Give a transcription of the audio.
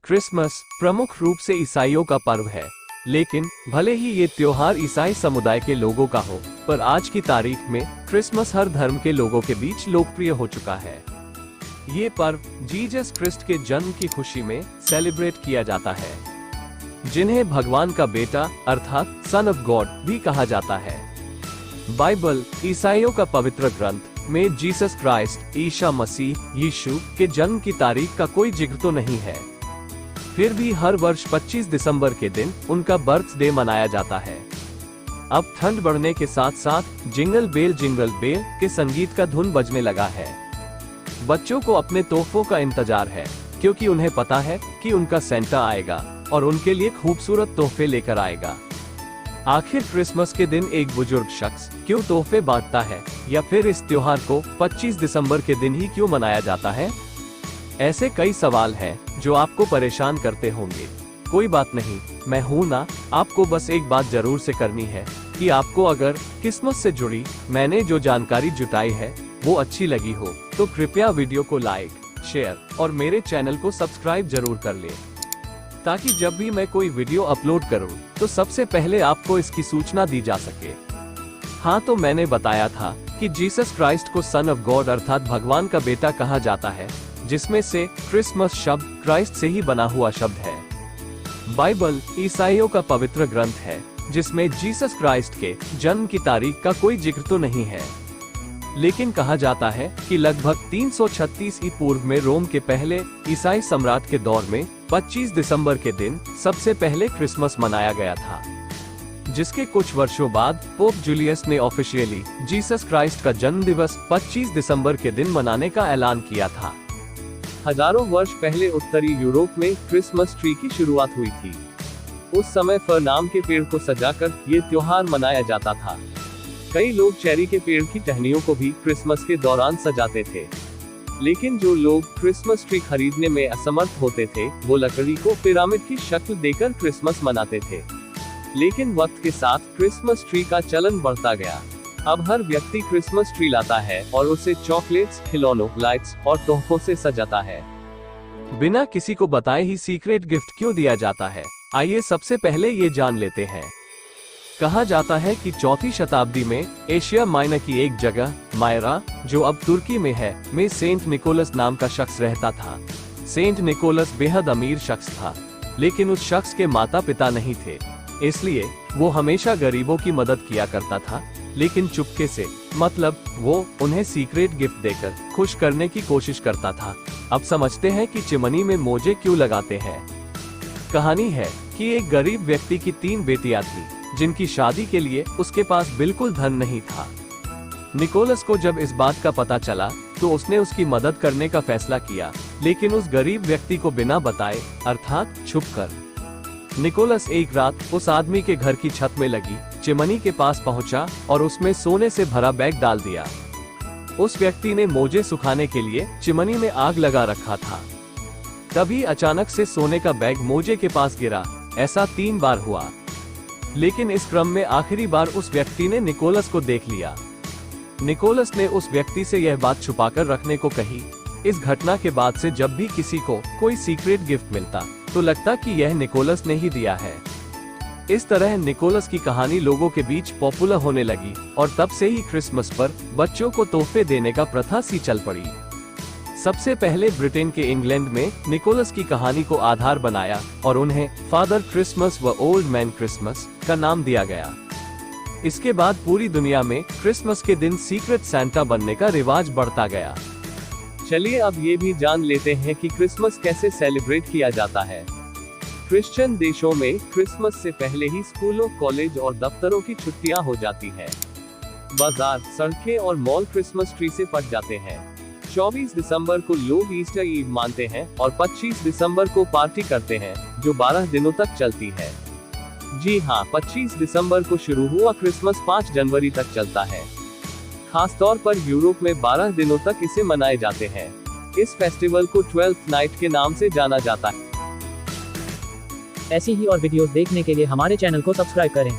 Christmas प्रमुख रूप से ईसाइयों का पर्व है, लेकिन भले ही ये त्योहार ईसाई समुदाय के लोगों का हो, पर आज की तारीख में क्रिसमस हर धर्म के लोगों के बीच लोकप्रिय हो चुका है। ये पर्व जीसस क्रिस्ट के जन्म की खुशी में सेलिब्रेट किया जाता है, जिन्हें भगवान का बेटा अर्थात सन ऑफ गॉड भी कहा जाता है। बाइबल ईसाइयों का पवित्र ग्रंथ में जीसस क्राइस्ट ईसा मसीह यीशु के जन्म की तारीख का कोई जिक्र तो नहीं है। फिर भी हर वर्ष 25 दिसंबर के दिन उनका बर्थडे मनाया जाता है। अब ठंड बढ़ने के साथ साथ जिंगल बेल के संगीत का धुन बजने लगा है। बच्चों को अपने तोहफों का इंतजार है, क्योंकि उन्हें पता है कि उनका सेंटा आएगा और उनके लिए खूबसूरत तोहफे लेकर आएगा। आखिर क्रिसमस के दिन एक बुजुर्ग शख्स क्यों तोहफे बांटता है, या फिर इस त्योहार को 25 दिसंबर के दिन ही क्यों मनाया जाता है? ऐसे कई सवाल हैं जो आपको परेशान करते होंगे। कोई बात नहीं, मैं हूं ना। आपको बस एक बात जरूर से करनी है कि आपको अगर क्रिसमस से जुड़ी मैंने जो जानकारी जुटाई है वो अच्छी लगी हो तो कृपया वीडियो को लाइक, शेयर और मेरे चैनल को सब्सक्राइब जरूर कर ले, ताकि जब भी मैं कोई वीडियो अपलोड करूं तो सबसे पहले आपको इसकी सूचना दी जा सके। हाँ, तो मैंने बताया था कि जीसस क्राइस्ट को सन ऑफ गॉड अर्थात भगवान का बेटा कहा जाता है, जिसमें से क्रिसमस शब्द क्राइस्ट से ही बना हुआ शब्द है। बाइबल ईसाइयों का पवित्र ग्रंथ है, जिसमें जीसस क्राइस्ट के जन्म की तारीख का कोई जिक्र तो नहीं है, लेकिन कहा जाता है कि लगभग 336 ईसा पूर्व में रोम के पहले ईसाई सम्राट के दौर में 25 दिसंबर के दिन सबसे पहले क्रिसमस मनाया गया था, जिसके कुछ वर्षों बाद पोप जूलियस ने ऑफिशियली जीसस क्राइस्ट का जन्म दिवस 25 दिसंबर के दिन मनाने का ऐलान किया था। हजारों वर्ष पहले उत्तरी यूरोप में क्रिसमस ट्री की शुरुआत हुई थी। उस समय फर नाम के पेड़ को सजाकर ये त्योहार मनाया जाता था। कई लोग चेरी के पेड़ की टहनियों को भी क्रिसमस के दौरान सजाते थे, लेकिन जो लोग क्रिसमस ट्री खरीदने में असमर्थ होते थे वो लकड़ी को पिरामिड की शक्ल देकर क्रिसमस मनाते थे। लेकिन वक्त के साथ क्रिसमस ट्री का चलन बढ़ता गया। अब हर व्यक्ति क्रिसमस ट्री लाता है और उसे चॉकलेट्स, खिलौनों, लाइट्स और तोहफों से सजाता है। बिना किसी को बताए ही सीक्रेट गिफ्ट क्यों दिया जाता है? आइए सबसे पहले ये जान लेते हैं। कहा जाता है कि 4वीं शताब्दी में एशिया माइनर की एक जगह मायरा, जो अब तुर्की में है, में सेंट निकोलस नाम का शख्स रहता था। सेंट निकोलस बेहद अमीर शख्स था, लेकिन उस शख्स के माता पिता नहीं थे, इसलिए वो हमेशा गरीबों की मदद किया करता था, लेकिन चुपके से, मतलब वो उन्हें सीक्रेट गिफ्ट देकर खुश करने की कोशिश करता था। अब समझते हैं कि चिमनी में मोजे क्यों लगाते हैं। कहानी है कि एक गरीब व्यक्ति की 3 बेटियां थी, जिनकी शादी के लिए उसके पास बिल्कुल धन नहीं था। निकोलस को जब इस बात का पता चला तो उसने उसकी मदद करने का फैसला किया, लेकिन उस गरीब व्यक्ति को बिना बताए अर्थात छुपकर। निकोलस एक रात उस आदमी के घर की छत में लगी चिमनी के पास पहुंचा और उसमें सोने से भरा बैग डाल दिया। उस व्यक्ति ने मोजे सुखाने के लिए चिमनी में आग लगा रखा था। तभी अचानक से सोने का बैग मोजे के पास गिरा। ऐसा 3 बार हुआ, लेकिन इस क्रम में आखिरी बार उस व्यक्ति ने निकोलस को देख लिया। निकोलस ने उस व्यक्ति से यह बात छुपाकर रखने को कही। इस घटना के बाद से जब भी किसी को कोई सीक्रेट गिफ्ट मिलता तो लगता कि यह निकोलस ने ही दिया है। इस तरह निकोलस की कहानी लोगों के बीच पॉपुलर होने लगी और तब से ही क्रिसमस पर बच्चों को तोहफे देने का प्रथा सी चल पड़ी। सबसे पहले ब्रिटेन के इंग्लैंड में निकोलस की कहानी को आधार बनाया और उन्हें फादर क्रिसमस व ओल्ड मैन क्रिसमस का नाम दिया गया। इसके बाद पूरी दुनिया में क्रिसमस के दिन सीक्रेट सैंटा बनने का रिवाज बढ़ता गया। चलिए अब ये भी जान लेते हैं कि क्रिसमस कैसे सेलिब्रेट किया जाता है। क्रिश्चियन देशों में क्रिसमस से पहले ही स्कूलों, कॉलेज और दफ्तरों की छुट्टियां हो जाती हैं। बाजार, सड़कें और मॉल क्रिसमस ट्री से पट जाते हैं। 24 दिसंबर को लोग ईस्टर ईव मानते हैं और 25 दिसंबर को पार्टी करते हैं, जो 12 दिनों तक चलती है। जी हाँ, 25 दिसंबर को शुरू हुआ क्रिसमस 5 जनवरी तक चलता है। खास तौर पर यूरोप में 12 दिनों तक इसे मनाए जाते हैं। इस फेस्टिवल को 12th नाइट के नाम से जाना जाता है। ऐसी ही और वीडियोस देखने के लिए हमारे चैनल को सब्सक्राइब करें।